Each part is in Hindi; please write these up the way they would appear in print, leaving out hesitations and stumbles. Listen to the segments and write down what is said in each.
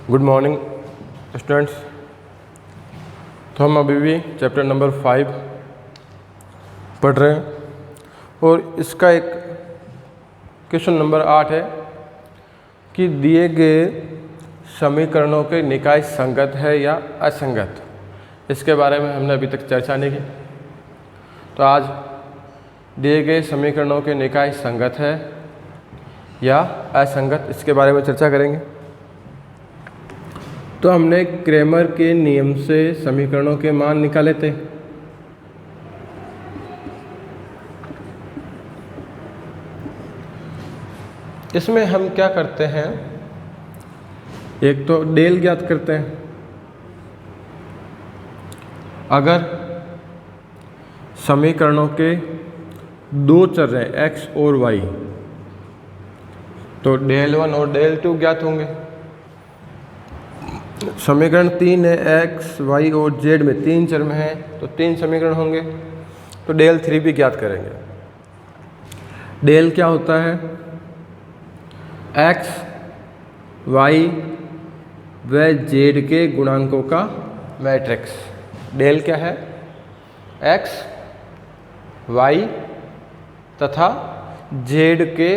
Good morning students. तो हम अभी भी चैप्टर नंबर 5 पढ़ रहे हैं और इसका एक क्वेश्चन नंबर 8 है कि दिए गए समीकरणों के निकाय संगत है या असंगत। इसके बारे में हमने अभी तक चर्चा नहीं की। तो आज दिए गए समीकरणों के निकाय संगत है या असंगत, इसके बारे में चर्चा करेंगे। तो हमने क्रैमर के नियम से समीकरणों के मान निकाले थे। इसमें हम क्या करते हैं, एक तो डेल ज्ञात करते हैं। अगर समीकरणों के दो चर हैं x और y, तो डेल 1 और डेल 2 ज्ञात होंगे। समीकरण 3 है, x, y और z में 3 चर में है, तो 3 समीकरण होंगे। तो डेल 3 भी ज्ञात करेंगे। डेल क्या होता है? x, y व z के गुणांकों का मैट्रिक्स। डेल क्या है? x, y तथा z के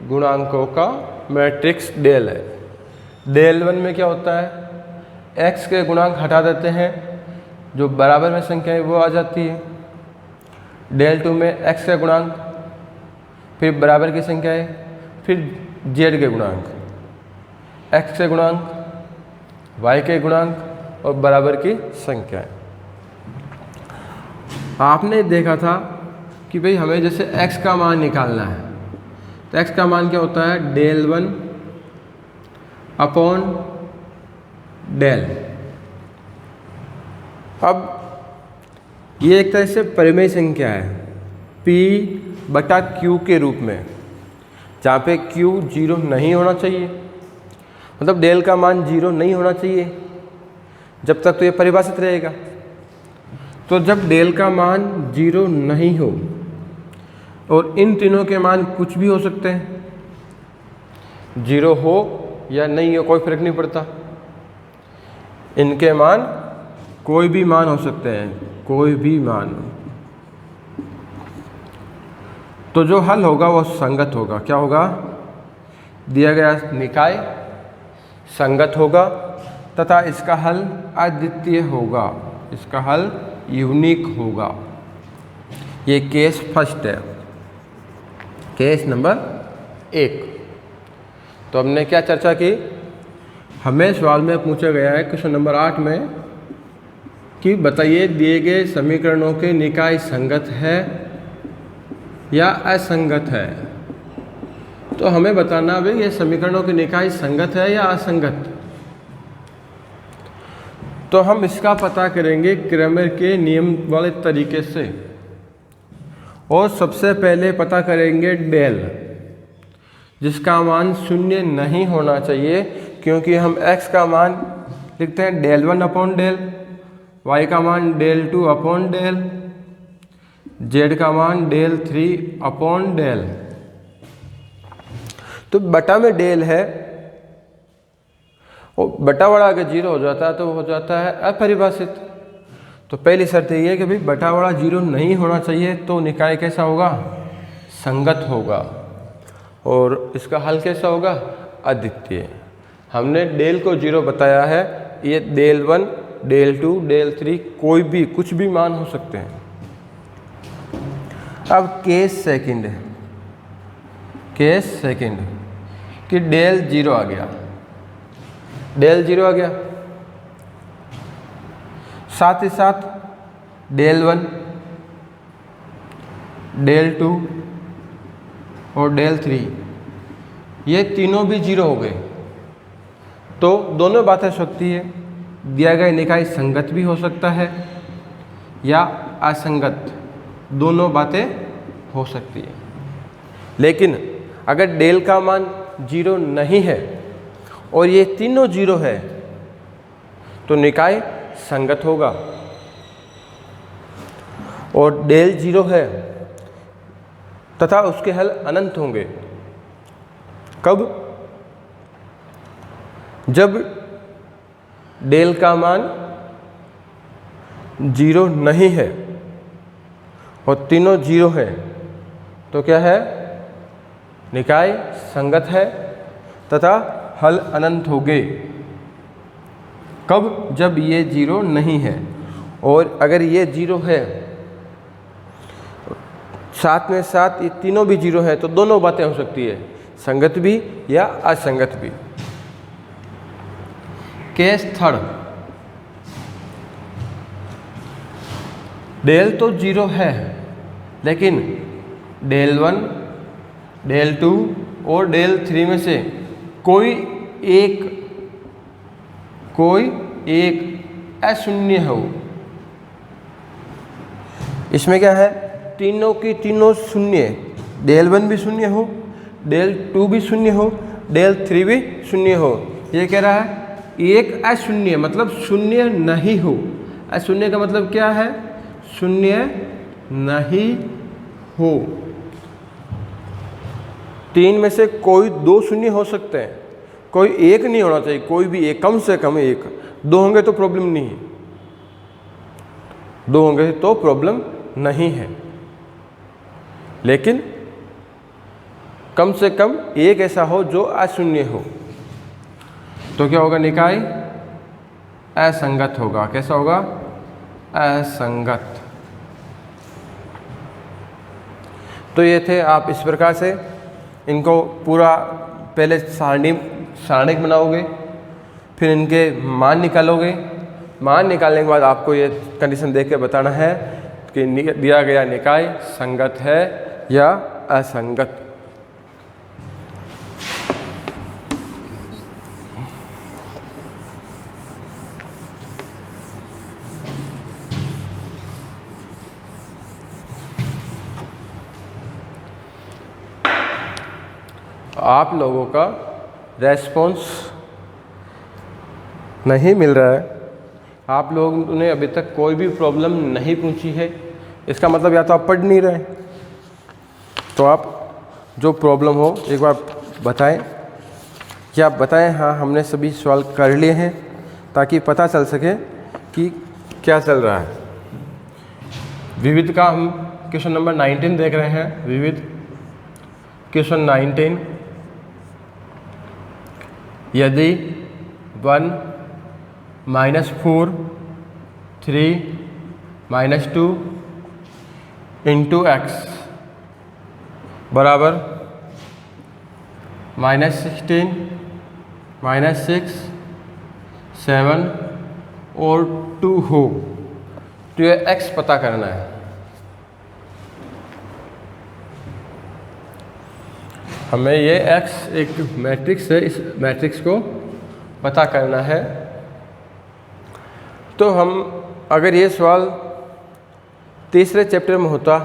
गुणांकों का मैट्रिक्स डेल है। डेल 1 में क्या होता है? x के गुणांक हटा देते हैं, जो बराबर में संख्या है वो आ जाती है। डेल 2 में x का गुणांक, फिर बराबर की संख्या है, फिर z के गुणांक, x के गुणांक, y के गुणांक और बराबर की संख्या है। आपने देखा था कि भाई हमें जैसे x का मान निकालना है, तो x का मान क्या होता है? Del 1 upon del. अब ये एक तरह से परिमेय संख्या है p बटा q के रूप में, जहाँ पे q 0 नहीं होना चाहिए, मतलब डेल का मान 0 नहीं होना चाहिए जब तक तो ये परिभाषित रहेगा। तो जब डेल का मान 0 नहीं हो, और इन तीनों के मान कुछ भी हो सकते हैं, 0 हो या नहीं हो कोई फर्क नहीं पड़ता, इनके मान कोई भी मान हो सकते हैं, कोई भी मान। तो जो हल होगा वो संगत होगा। क्या होगा? दिया गया निकाय संगत होगा तथा इसका हल अद्वितीय होगा, इसका हल यूनिक होगा। ये केस फर्स्ट है, केस नंबर 1। तो हमने क्या चर्चा की? हमें सवाल में पूछा गया है क्वेश्चन नंबर 8 में कि बताइए दिए गए समीकरणों के निकाय संगत है या असंगत है। तो हमें बताना भाई ये समीकरणों के निकाय संगत है या असंगत। तो हम इसका पता करेंगे क्रैमर के नियम वाले तरीके से, और सबसे पहले पता करेंगे डेल, जिसका मान 0 नहीं होना चाहिए, क्योंकि हम x का मान लिखते हैं डेल 1 अपॉन डेल, y का मान डेल 2 अपॉन डेल, z का मान डेल 3 अपॉन डेल। तो बटा में डेल है, और बटा बड़ा अगर 0 हो जाता है तो हो जाता है अपरिभाषित। तो पहली शर्त ये है कि भाई बटा बड़ा 0 नहीं होना चाहिए, तो निकाय कैसा होगा? संगत होगा। और इसका हल कैसा होगा? अद्वितीय। हमने डेल को 0 बताया है, ये डेल 1, डेल 2, डेल 3 कोई भी कुछ भी मान हो सकते हैं। अब केस सेकंड है, केस सेकंड कि डेल 0 आ गया, डेल 0 आ गया, साथ ही साथ डेल 1, डेल 2 और डेल 3 ये तीनों भी 0 हो गए। तो दोनों बातें हो सकती है, दिया गया निकाय संगत भी हो सकता है या असंगत, दोनों बातें हो सकती है। लेकिन अगर डेल का मान 0 नहीं है और ये तीनों 0 है, तो निकाय संगत होगा। और डेल 0 है तथा उसके हल अनंत होंगे। कब? जब डेल का मान 0 नहीं है और तीनों 0 है तो क्या है, निकाय संगत है तथा हल अनंत होंगे। कब, जब ये 0 नहीं है। और अगर ये 0 है साथ में साथ ये तीनों भी 0 है तो दोनों बातें हो सकती है, संगत भी या असंगत भी। केस थर्ड, डेल तो 0 है लेकिन डेल 1, डेल 2 और डेल 3 में से कोई एक अशून्य हो। इसमें क्या है, तीनों की तीनों शून्य, डेल 1 भी शून्य हो, डेल 2 भी शून्य हो, डेल 3 भी शून्य हो। ये कह रहा है एक अशून्य मतलब शून्य नहीं हो। अशून्य का मतलब क्या है, शून्य नहीं हो। 3 में से कोई 2 शून्य हो सकते हैं, कोई एक नहीं होना चाहिए, कोई भी एक, कम से कम एक। 2 होंगे तो प्रॉब्लम नहीं है, 2 होंगे तो प्रॉब्लम नहीं है, लेकिन कम से कम एक ऐसा हो जो अशून्य हो। तो क्या होगा, निकाय असंगत होगा। कैसा होगा, असंगत। तो ये थे, आप इस प्रकार से इनको पूरा पहले सारणिक बनाओगे, फिर इनके मान निकालोगे। मान निकालने के बाद आपको ये कंडीशन देख के बताना है कि दिया गया निकाय संगत है या असंगत। आप लोगों का रेस्पॉन्स नहीं मिल रहा है, आप लोगों ने अभी तक कोई भी प्रॉब्लम नहीं पूछी है, इसका मतलब या तो आप पढ़ नहीं रहे, तो आप जो प्रॉब्लम हो एक बार बताएं, कि आप बताएं हाँ हमने सभी सवाल कर लिए हैं, ताकि पता चल सके कि क्या चल रहा है। विविध का हम क्वेश्चन नंबर 19 देख रहे हैं। विविध क्वेश्चन 19, यदि 1 -4 3 -2 इंटू x बराबर -16 -6 7 और 2 हो, तो ये x पता करना है। हमें ये x एक मैट्रिक्स है, इस मैट्रिक्स को पता करना है। तो हम अगर ये सवाल तीसरे चैप्टर में होता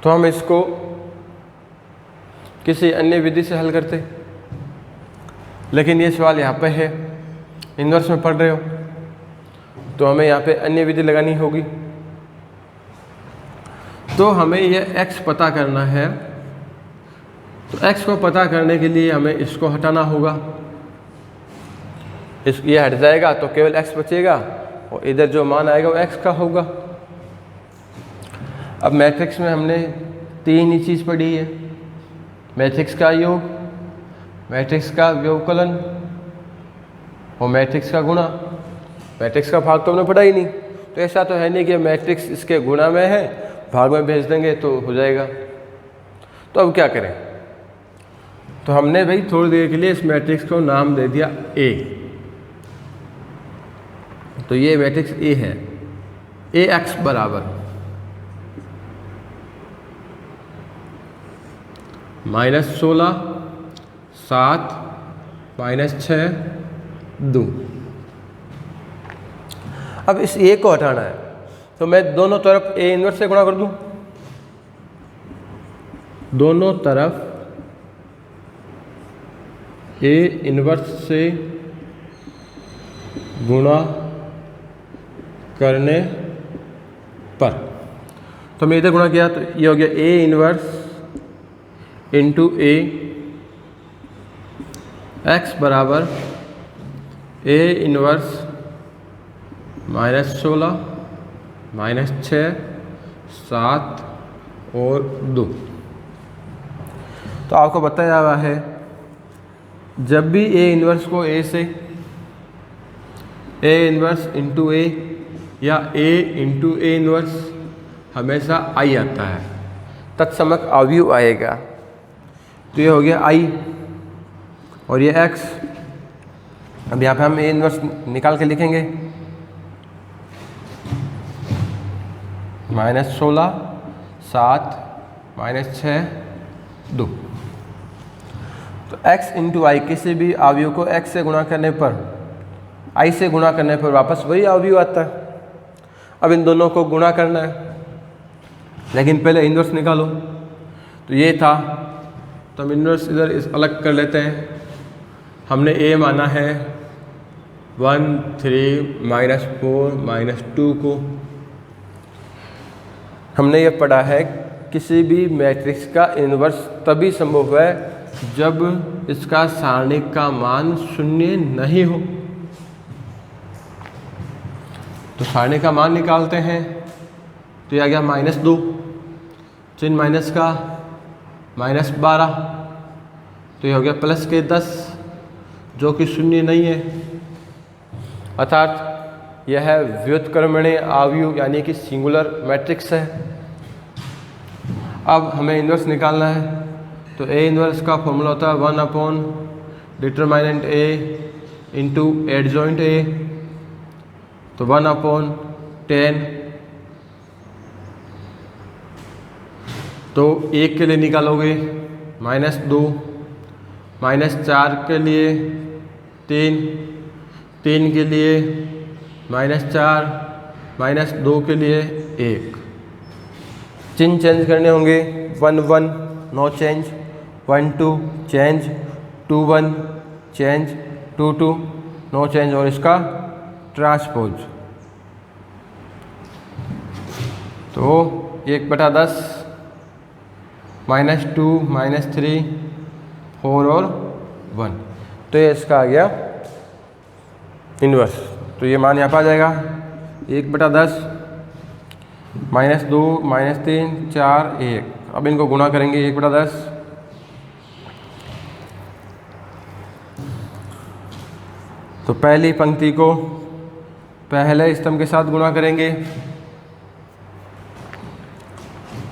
तो हम इसको किसी अन्य विधि से हल करते, लेकिन ये सवाल यहाँ पे है, इन्वर्स में पढ़ रहे हो, तो हमें यहाँ पे अन्य विधि लगानी होगी। तो हमें ये x पता करना है, तो x को पता करने के लिए हमें इसको हटाना होगा। ये हट जाएगा तो केवल x बचेगा और इधर जो मान आएगा वो x का होगा। अब मैट्रिक्स में हमने 3 ही चीज़ पढ़ी है, मैट्रिक्स का योग, मैट्रिक्स का व्यवकलन और मैट्रिक्स का गुणा। मैट्रिक्स का भाग तो हमने पढ़ा ही नहीं, तो ऐसा तो है नहीं कि मैट्रिक्स इसके गुणा में है, भाग में भेज देंगे तो हो जाएगा। तो अब क्या करें, तो हमने भाई थोड़ी देर के लिए इस मैट्रिक्स को नाम दे दिया A। तो ये मैट्रिक्स A है, AX बराबर -16 7 -6 2। अब इस A को हटाना है, तो मैं दोनों तरफ A इन्वर्स से गुणा कर दूं, दोनों तरफ A इन्वर्स से गुणा करने पर, तो मैं इधर गुणा किया तो ये हो गया A inverse into A, x बराबर ए इनवर्स -16 -6 7 और 2। तो आपको बताया हुआ है जब भी ए इनवर्स को ए से ए इनवर्स इंटू ए या ए इंटू ए इनवर्स हमेशा आई आता है, तत्समक अवयव आएगा। तो ये हो गया आई और ये एक्स। अब यहाँ पे हम ए इनवर्स निकाल के लिखेंगे -16 7 -6 2। तो x इंटू आई, किसी भी अवयव को x से गुणा करने पर, i से गुणा करने पर वापस वही अवयव आता है। अब इन दोनों को गुणा करना है, लेकिन पहले इनवर्स निकालो। तो ये था, तो हम इनवर्स इधर इस अलग कर लेते हैं। हमने a माना है 1 3 -4 -2 को। हमने ये पढ़ा है किसी भी मैट्रिक्स का इनवर्स तभी संभव है जब इसका सारणिक का मान 0 नहीं हो। तो सारणिक का मान निकालते हैं, तो ये आ गया -2, चिन्ह माइनस का -12, तो ये हो गया प्लस के 10 जो कि 0 नहीं है, अर्थात यह व्युत्क्रमणीय अवयव यानी कि सिंगुलर मैट्रिक्स है। अब हमें इन्वर्स निकालना है, तो ए इन्वर्स का फॉर्मूला होता है 1/डिटरमिनेंट ए इंटू एडजॉइंट ए, तो 1/10। तो 1 के लिए निकालोगे -2, -4 के लिए 3, 3 के लिए -4, -2 के लिए 1। चिन्ह चेंज करने होंगे, 1 1 no change, 1 2 change, 2 1 change, 2 2 no change, और इसका ट्रांसपोज। तो 1/10 -2 -3 4 और 1, तो ये इसका आ गया इन्वर्स। तो ये मान यहाँ पर आ जाएगा 1/10 -2 -3 4 1। अब इनको गुणा करेंगे 1/10, तो पहली पंक्ति को पहले स्तंभ के साथ गुणा करेंगे,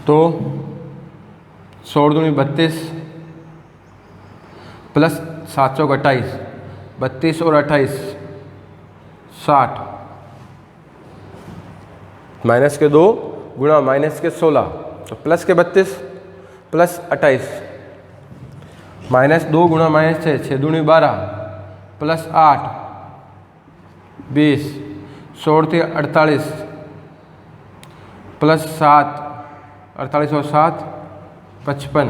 तो 16 दूनी 32 प्लस 7 चौक 28, 32 और 28 60, माइनस के 2 गुणा माइनस के 16, तो प्लस के 32 प्लस 28, -2 गुणा -6 6 दूनी 12 प्लस 8 20, 16 थे 48 प्लस 7 48 और 7 55,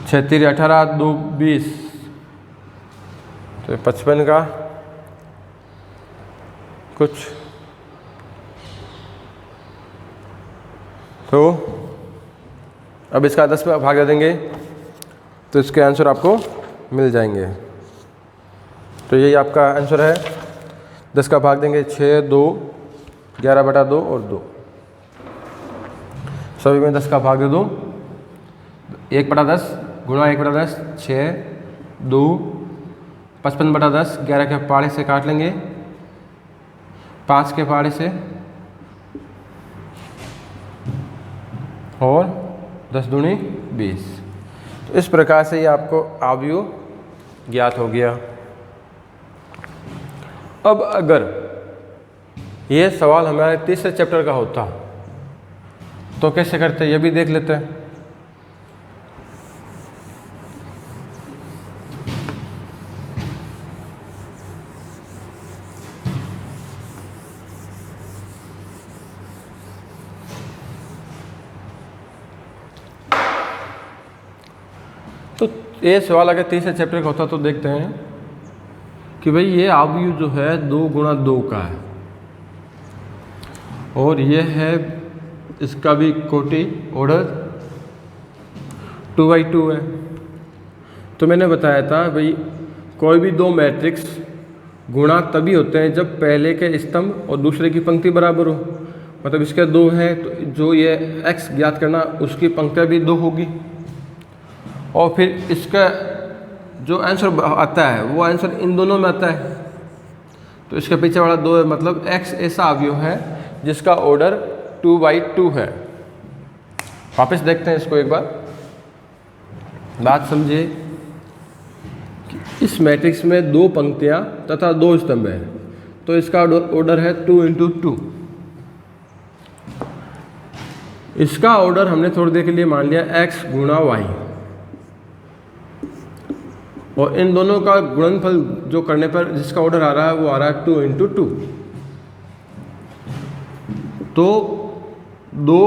6 3 18 2 20, तो 55 का कुछ, तो अब इसका 10 में भाग दे देंगे तो इसके आंसर आपको मिल जाएंगे। तो यही आपका आंसर है, 10 का भाग देंगे 6 2 11/2 और 2, सभी में 10 का भाग दे दो, 1/10 गुणा 1/10 6 2 55/10, 11 के पहाड़े से काट लेंगे, 5 के पहाड़े से, और 10 दूनी 20। तो इस प्रकार से ये आपको अवयव ज्ञात हो गया। अब अगर ये सवाल हमारे तीसरे चैप्टर का होता तो कैसे करते ये भी देख लेते हैं। तो ये सवाल अगर तीसरे चैप्टर का होता तो देखते हैं कि भाई ये अवयव जो है 2 गुणा 2 का है, और ये है इसका भी कोटि ऑर्डर 2/2 है। तो मैंने बताया था भाई कोई भी दो मैट्रिक्स गुणा तभी होते हैं जब पहले के स्तंभ और दूसरे की पंक्ति बराबर हो। मतलब इसके दो हैं तो जो ये x ज्ञात करना उसकी पंक्तियाँ भी दो होगी, और फिर इसका जो आंसर आता है वो आंसर इन दोनों में आता है। तो इसके पीछे वाला दो है, मतलब x ऐसा अवयव है जिसका ऑर्डर 2/2 है। वापस देखते हैं इसको एक बार, बात समझिए कि इस मैट्रिक्स में दो पंक्तियां तथा दो स्तंभ हैं, तो इसका ऑर्डर है 2 × 2। इसका ऑर्डर हमने थोड़ी देर के लिए मान लिया x गुणा y, और इन दोनों का गुणनफल जो करने पर जिसका ऑर्डर आ रहा है वो आ रहा है 2 × 2। तो दो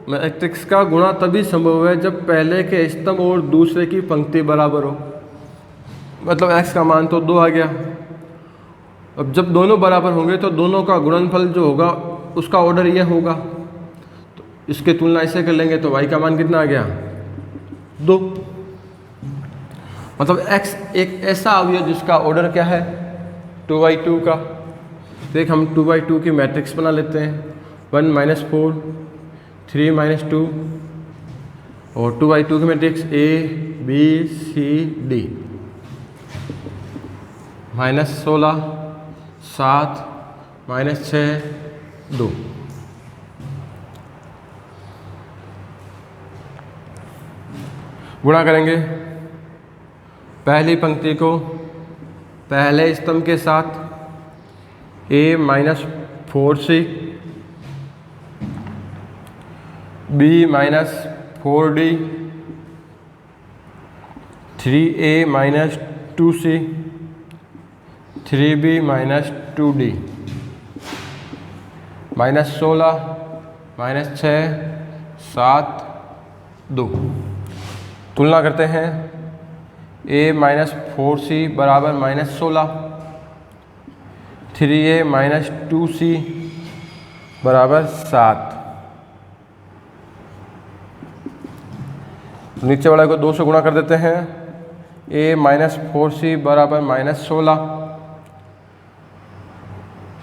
मैट्रिक्स का गुणा तभी संभव है जब पहले के स्तंभ और दूसरे की पंक्ति बराबर हो। मतलब x का मान तो 2 आ गया। अब जब दोनों बराबर होंगे तो दोनों का गुणनफल जो होगा उसका ऑर्डर यह होगा। तो इसके तुलना ऐसे कर लेंगे तो y का मान कितना आ गया 2। मतलब x एक ऐसा अवयव जिसका ऑर्डर क्या है 2/2 का। तो एक हम 2/2 की मैट्रिक्स बना लेते हैं, 1 - 4 3 - 2, और 2/2 की matrix A B C D, -16 7 -6 2। गुणा करेंगे पहली पंक्ति को पहले स्तंभ के साथ A - 4C B - 4D 3A - 2C 3B - 2D, -16 -6 7 2। तुलना करते हैं A - 4C बराबर -16, 3A - 2C बराबर 7। नीचे वाले को 2 से गुणा कर देते हैं। A - 4C बराबर -16,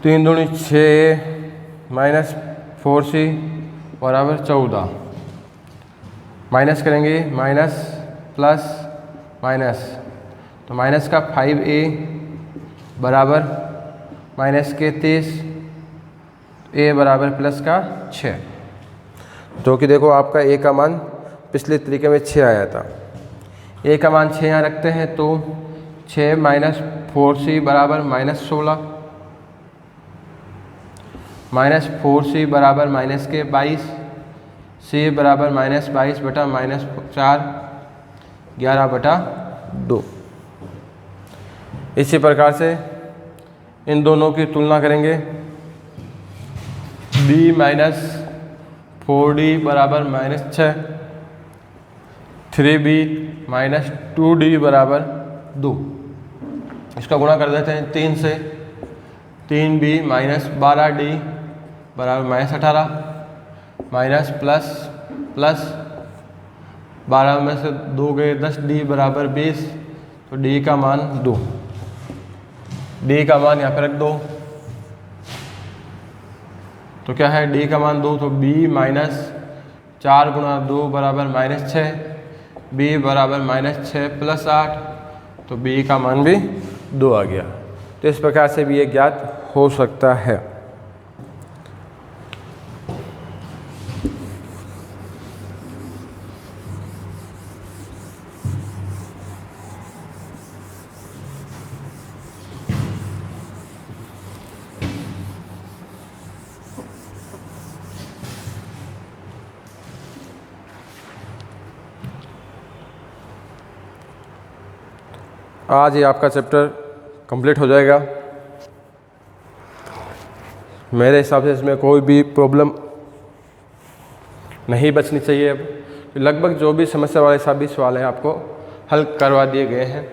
3 दूनी 6 - 4C बराबर 14। माइनस करेंगे, माइनस प्लस माइनस, तो माइनस का 5A बराबर माइनस के 30, A बराबर प्लस का 6। जो कि देखो आपका A का मान पिछले तरीके में 6 आया था। A का मान 6 यहाँ रखते हैं तो 6 - 4C बराबर -16, -4C बराबर माइनस के 22, C बराबर -22 बटा -4 11/2। इसी प्रकार से इन दोनों की तुलना करेंगे। B - 4D बराबर -6, 3B - 2D बराबर 2। इसका गुणा कर देते हैं 3 से, 3B - 12D बराबर -18, माइनस प्लस प्लस 12 में से 2 गए 10, D बराबर 20, तो D का मान 2। D का मान यहाँ पर रख दो, तो क्या है D का मान 2, तो B - 4 × 2 बराबर -6, B बराबर -6 + 8, तो B का मान भी 2 आ गया। तो इस प्रकार से भी ये ज्ञात हो सकता है। आज ये आपका चैप्टर कंप्लीट हो जाएगा। मेरे हिसाब से इसमें कोई भी प्रॉब्लम नहीं बचनी चाहिए। अब लगभग जो भी समस्या वाले सभी सवाल हैं आपको हल करवा दिए गए हैं।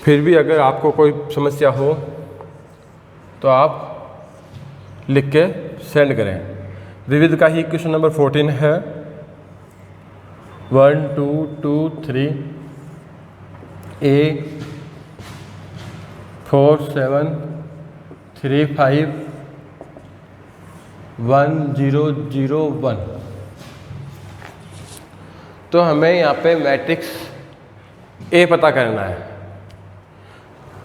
फिर भी अगर आपको कोई समस्या हो तो आप लिख के सेंड करें। विविध का ही क्वेश्चन नंबर 14 है, 1 2 2 3 A47351001। तो हमें यहाँ पे मैट्रिक्स ए पता करना है।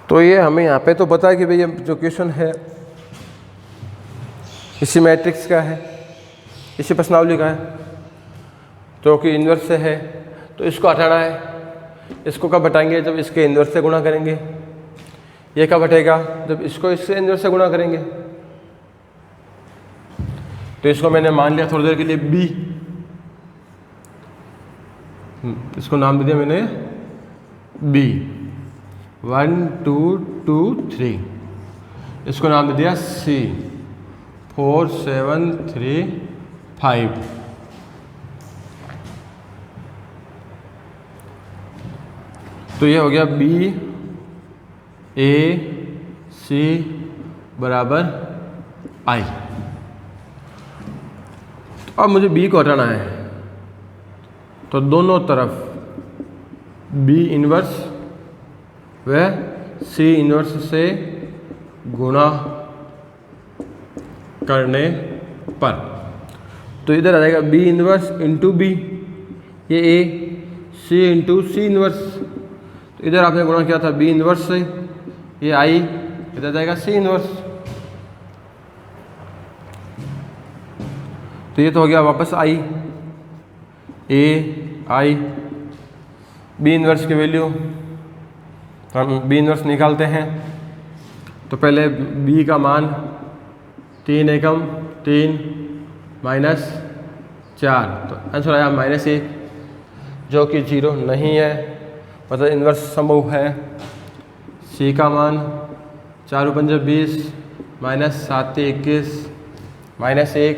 तो ये हमें यहाँ पे तो पता है कि भाई ये जो क्वेश्चन है इसी मैट्रिक्स का है, इसी प्रश्नावली का है, तो कि इन्वर्स से है। तो इसको हटाना है। इसको कब हटाएंगे? जब इसके इन्वर्स से गुणा करेंगे। ये कब हटेगा? जब इसको इससे इन्वर्स से गुणा करेंगे। तो इसको मैंने मान लिया थोड़ी देर के लिए बी, इसको नाम दे दिया मैंने बी 1 2 2 3। इसको नाम दे दिया सी 4 7 3 5। तो ये हो गया बी ए सी बराबर आई। अब मुझे बी को हटाना है, तो दोनों तरफ बी इन्वर्स व सी इन्वर्स से गुणा करने पर, तो इधर आ जाएगा बी इन्वर्स इंटू बी, ये ए, सी इंटू सी इन्वर्स। तो इधर आपने गुणा किया था बी इन्वर्स से, ये आई, इधर जाएगा सी इन्वर्स। तो ये तो हो गया वापस आई, ए आई। बी इन्वर्स की वैल्यू हम बी इन्वर्स निकालते हैं। तो पहले बी का मान 3 एकम 3 माइनस 4, तो आंसर आया -1, जो कि 0 नहीं है, मतलब इन्वर्स संभव है। सी का मान 4 × 5 20 माइनस 7 21 -1,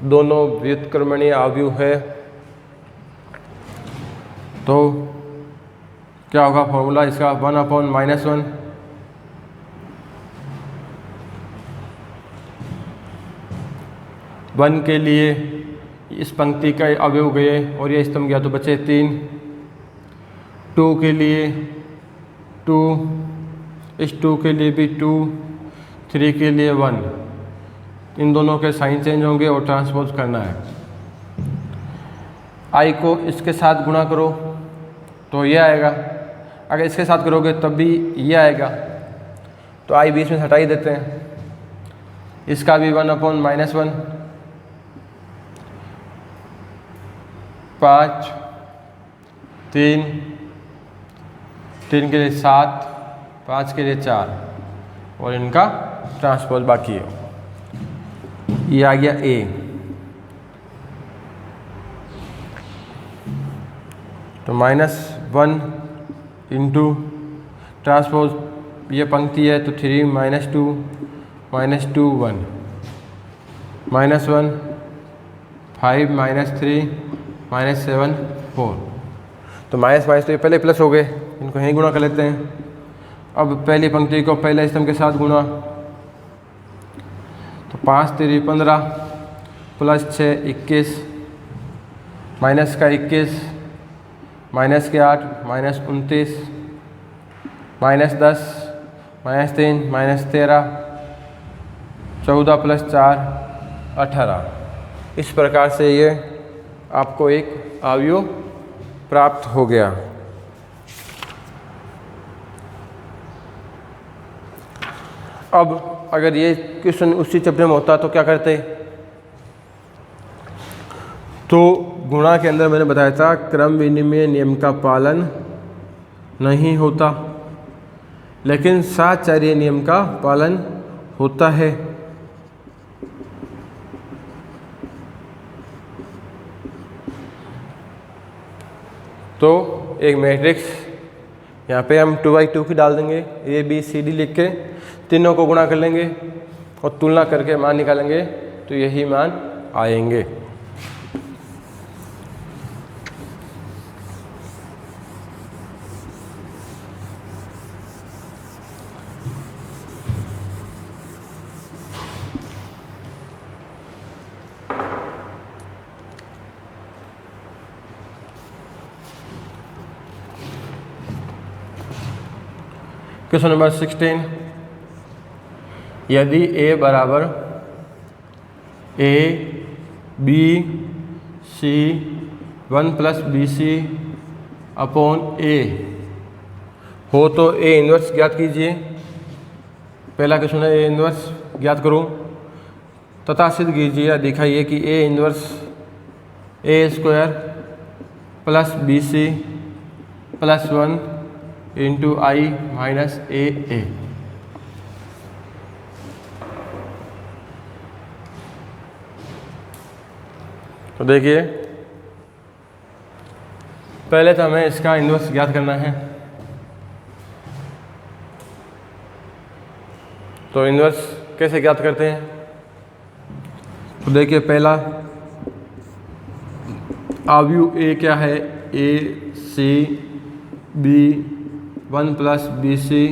दोनों व्युत्क्रमणीय अवयव है। तो क्या होगा फॉर्मूला इसका? 1/-1। 1 के लिए इस पंक्ति का अवयव गए और ये स्तंभ गया तो बचे 3। 2 के लिए 2, इस 2 के लिए भी 2, 3 के लिए 1। इन दोनों के साइन चेंज होंगे और ट्रांसपोज करना है। आई को इसके साथ गुणा करो तो ये आएगा, अगर इसके साथ करोगे तब भी ये आएगा। तो आई बीच में हटा ही देते हैं। इसका भी 1/-1, 5 3 3 के लिए 7, 5 के लिए 4 और इनका ट्रांसपोज बाकी है। ये आ गया ए। तो -1 इंटू ट्रांसपोज, ये पंक्ति है तो 3 -2 -2 1 -1 5 -3 -7 4। तो माइनस तो ये पहले प्लस हो गए, इनको यहीं गुणा कर लेते हैं। अब पहली पंक्ति को पहले स्तंभ के साथ गुणा, तो 5 3 15 प्लस 6 21 माइनस का 21 माइनस के 8 -29 -10 -3 -13 14 प्लस 4 18। इस प्रकार से ये आपको एक अवयव प्राप्त हो गया। अब अगर ये क्वेश्चन उसी चैप्टर में होता तो क्या करते? तो गुणा के अंदर मैंने बताया था क्रम विनिमय नियम का पालन नहीं होता, लेकिन साहचर्य नियम का पालन होता है। तो एक मैट्रिक्स यहाँ पे हम 2/2 की डाल देंगे, ए बी सी डी लिख के तीनों को गुणा कर लेंगे और तुलना करके मान निकालेंगे, तो यही मान आएंगे। क्वेश्चन नंबर 16, यदि a बराबर a b c 1 plus B C upon a हो तो a इन्वर्स ज्ञात कीजिए। पहला क्वेश्चन है a इन्वर्स ज्ञात करो तथा सिद्ध कीजिए या दिखाइए कि a inverse a square plus B C plus 1 into I minus A. तो देखिए, पहले तो हमें इसका इन्वर्स ज्ञात करना है। तो इन्वर्स कैसे ज्ञात करते हैं? तो देखिए, पहला अवयव ए क्या है? A C B 1 plus B C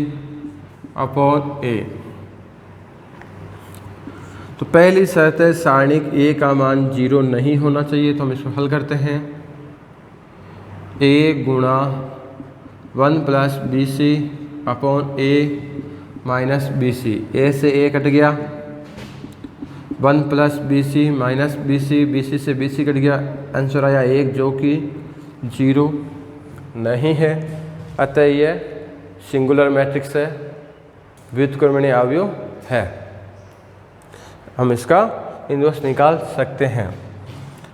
upon A. तो पहली शर्त है सारणिक ए का मान 0 नहीं होना चाहिए। तो हम इसको हल करते हैं। ए गुणा 1 plus B C upon A minus B C. A से ए कट गया, 1 plus B C minus B C से बी सी कट गया, आंसर आया 1 जो कि 0 नहीं है। अतः यह सिंगुलर मैट्रिक्स है, व्युत्क्रमणीय अवयव है। हम इसका इन्वर्स निकाल सकते हैं।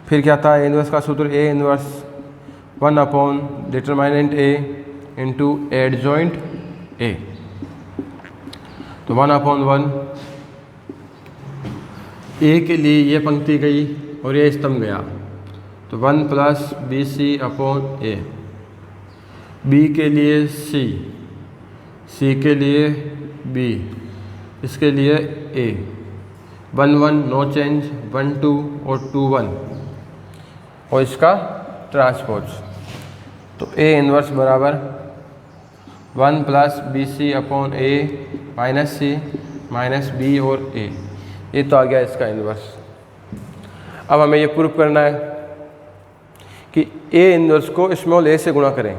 फिर क्या था इन्वर्स का सूत्र? A inverse 1 upon determinant A into adjoint A. तो 1 अपॉन 1 ए के लिए ये पंक्ति गई और ये स्तंभ गया। तो 1 प्लस बी सी अपॉन ए। बी के लिए सी, सी के लिए बी, इसके लिए ए। 1 1 नो चेंज, 1 2 और 2 1 और इसका ट्रांसपोज। तो ए इन्वर्स बराबर 1 plus B C upon A minus C minus B और ए। ये तो आ गया इसका इन्वर्स। अब हमें ये प्रूफ करना है कि ए इन्वर्स को स्मॉल ए से गुणा करें।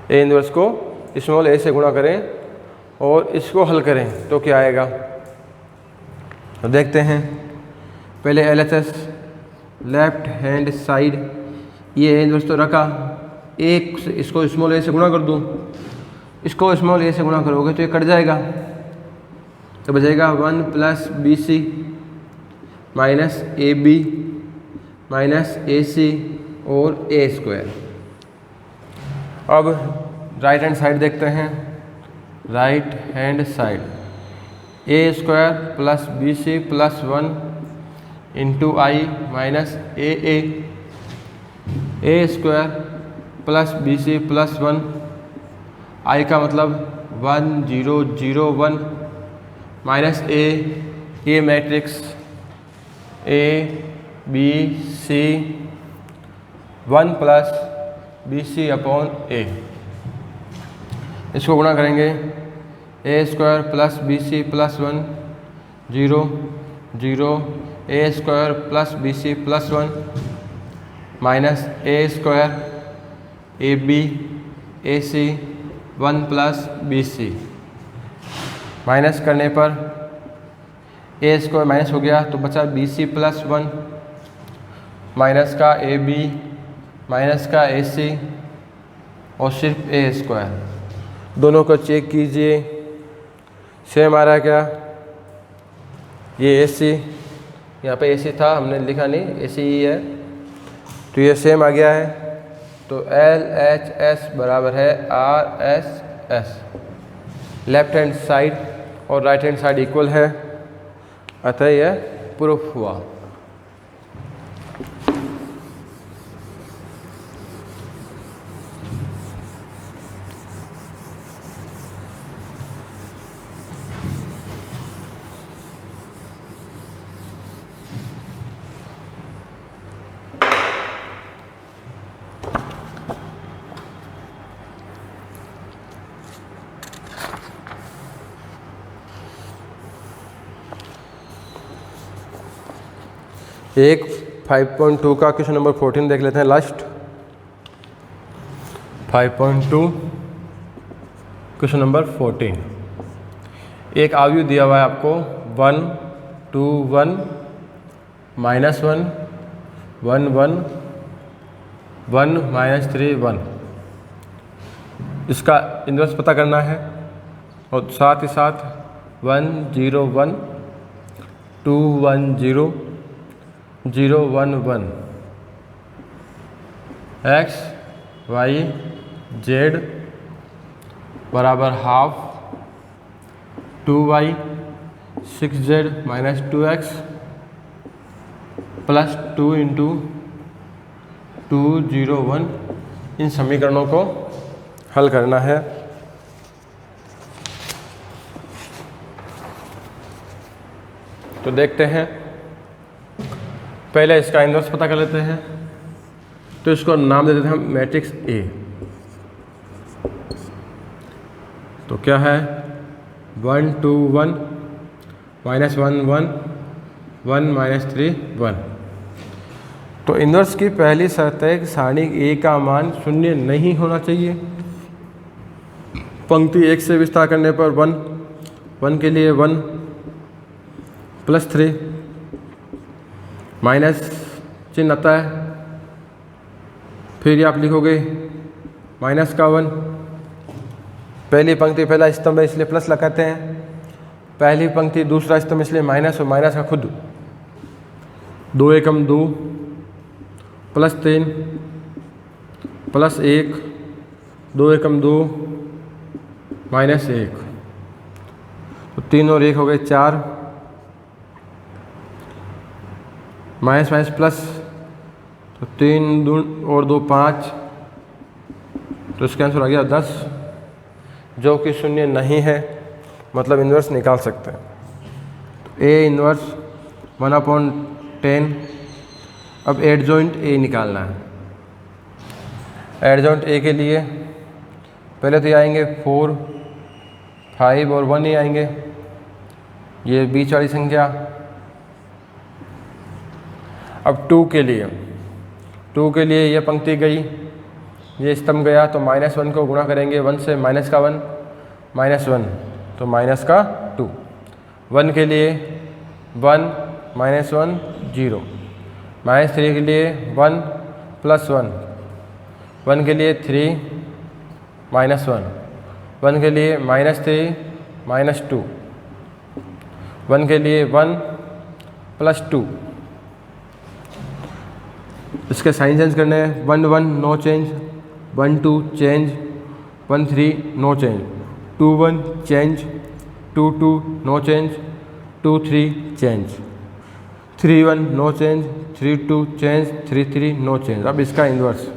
ए इन्वर्स को स्मॉल ए से गुणा करें और इसको हल करें तो क्या आएगा? तो देखते हैं। पहले LHS लेफ्ट हैंड साइड, ये ए इन्वर्स तो रखा, एक इसको स्मॉल ए से गुणा कर दूं, इसको स्मॉल ए से गुणा करोगे तो ये कट जाएगा। तो बचेगा 1 plus B C minus A B minus A C और ए स्क्वायर। अब राइट हैंड साइड देखते हैं। Right hand side A square plus B C plus 1 into I minus A square plus B C plus 1, I का मतलब 1 0 0 1 minus A matrix A B C 1 plus B C upon A. इसको गुणा करेंगे। A square plus B C plus 1 0 0 A square plus B C plus 1 minus A square A B A C 1 plus B C. Minus करने पर ए स्क्वायर माइनस हो गया तो बचा बी सी प्लस 1 माइनस का ए बी माइनस का ए सी और सिर्फ ए स्क्वायर। दोनों को चेक कीजिए, सेम आ रहा है क्या? ये ए सी, यहाँ पे ए सी था, हमने लिखा नहीं, ए सी ही है, तो ये सेम आ गया है। तो LHS बराबर है RSS। लेफ्ट हैंड साइड और राइट हैंड साइड इक्वल है, अतः यह प्रूफ हुआ। एक 5.2 का क्वेश्चन नंबर 14 देख लेते हैं। लास्ट 5.2 क्वेश्चन नंबर 14, एक अवयव दिया हुआ है आपको 1 2 1 -1 1 1 1 -3 1, इसका इन्वर्स पता करना है और साथ ही साथ 1 0 1 2 1 0 0 1 1 x y z बराबर half 2y 6z -2x plus 2 into 2 0 1, इन समीकरणों को हल करना है। तो देखते हैं, पहले इसका इन्वर्स पता कर लेते हैं। तो इसको नाम दे देते हैं हम मैट्रिक्स ए। तो क्या है 1 2 1 -1 1 1 -3 1। तो इन्वर्स की पहली शर्त है कि सारणी ए का मान शून्य नहीं होना चाहिए। पंक्ति 1 से विस्तार करने पर 1 1 के लिए 1 +3 माइनस चिन्ह आता है, फिर आप लिखोगे माइनस का 1। पहली पंक्ति पहला स्तंभ है इसलिए प्लस लगाते हैं, पहली पंक्ति दूसरा स्तंभ इसलिए माइनस और माइनस का खुद 2 एकम 2 +3 +1 2 एकम 2 -1, तो 3 और 1 हो गए 4, माइनस माइनस प्लस, तो 3 और 2 5, तो इसका आंसर आ गया 10, जो कि शून्य नहीं है, मतलब इन्वर्स निकाल सकते हैं। तो ए इन्वर्स 1/10। अब एडजॉइंट ए निकालना है। एडजॉइंट ए के लिए पहले तो ये आएंगे 4 5 और 1 ही आएंगे, ये बीच वाली संख्या। अब 2 के लिए ये पंक्ति गई, ये स्तंभ गया, तो -1 को गुणा करेंगे 1 से, माइनस का 1 -1, तो माइनस का 2। 1 के लिए 1 -1 0, -3 के लिए 1 +1, 1 के लिए 3 -1, 1 के लिए -3 -2, 1 के लिए 1 +2। इसके साइन चेंज करने हैं, 1 1 no change, 1 2 change, 1 3 no change, 2 1 change, 2 2 no change, 2 3 change, 3 1 no change, 3 2 change, 3 3 no change. अब इसका इन्वर्स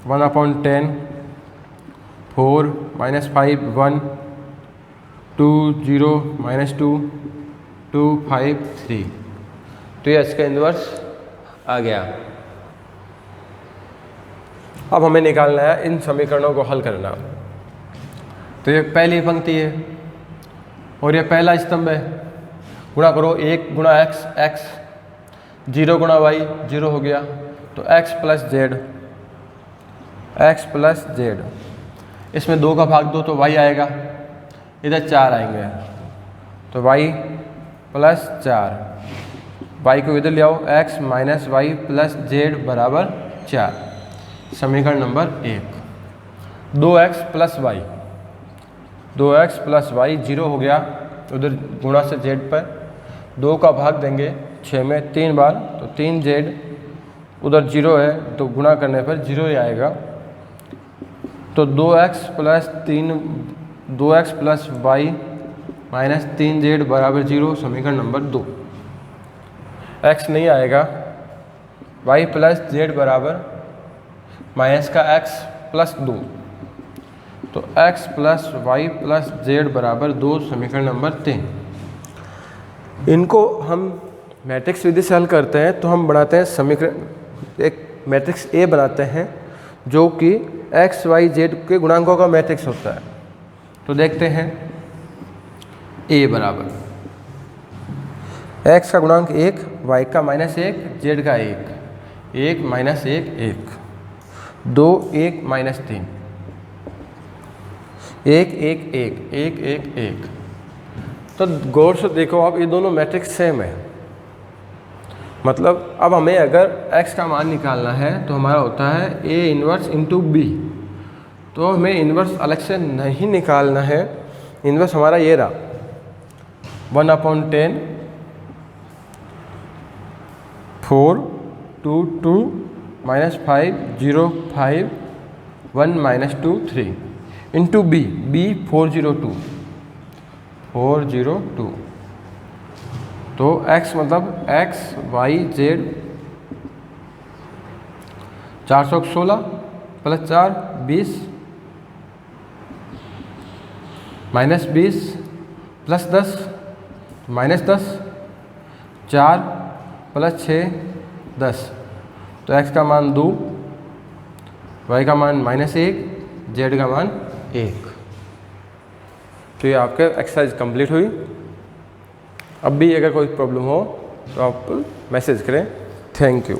1/10 4 -5 1 2 0 -2 2 5 3, तो ये इसका इन्वर्स आ गया। अब हमें निकालना है इन समीकरणों को हल करना। तो ये पहली पंक्ति है और ये पहला स्तंभ है, गुणा करो 1 गुणा x x, 0 गुणा y 0 हो गया, तो x प्लस z, इसमें 2 का भाग 2 तो y आएगा, इधर 4 आएंगे, तो y + 4, y को इधर ले आओ, x - y + z बराबर 4। समीकरण नंबर 1, 2x + y 0 हो गया, उधर गुणा से z पर 2 का भाग देंगे 6 में 3 बार, तो 3z, उधर 0 है तो गुणा करने पर 0 ही आएगा, तो 2x + y - 3z बराबर 0। समीकरण नंबर 2, x नहीं आएगा, y + z बराबर माइनस का x + 2, तो x + y + z बराबर 2। समीकरण नंबर 3। इनको हम मैट्रिक्स विधि से हल करते हैं, तो हम बनाते हैं समीकरण, एक मैट्रिक्स A बनाते हैं जो कि x y z के गुणांकों का मैट्रिक्स होता है। तो देखते हैं, A बराबर x का गुणांक 1, y का -1, z का 1, 1 - 1 1, 2 1 - 3, एक एक एक एक एक एक। तो गौर से देखो आप, ये दोनों मैट्रिक्स सेम है। मतलब अब हमें अगर x का मान निकालना है तो हमारा होता है A इन्वर्स इंटू बी। तो हमें इन्वर्स अलग से नहीं निकालना है, इन्वर्स हमारा ये रहा 1/10 4 2 2 -5 0 5 1 -2 3 इंटू बी 402 402। तो x मतलब x y z 416 plus 4 20 -20 plus 10 -10 4 plus 6 10। तो x का मान 2, y का मान -1, z का मान 1। तो ये आपके एक्सरसाइज कंप्लीट हुई। अब भी अगर कोई प्रॉब्लम हो तो आप मैसेज करें। Thank you.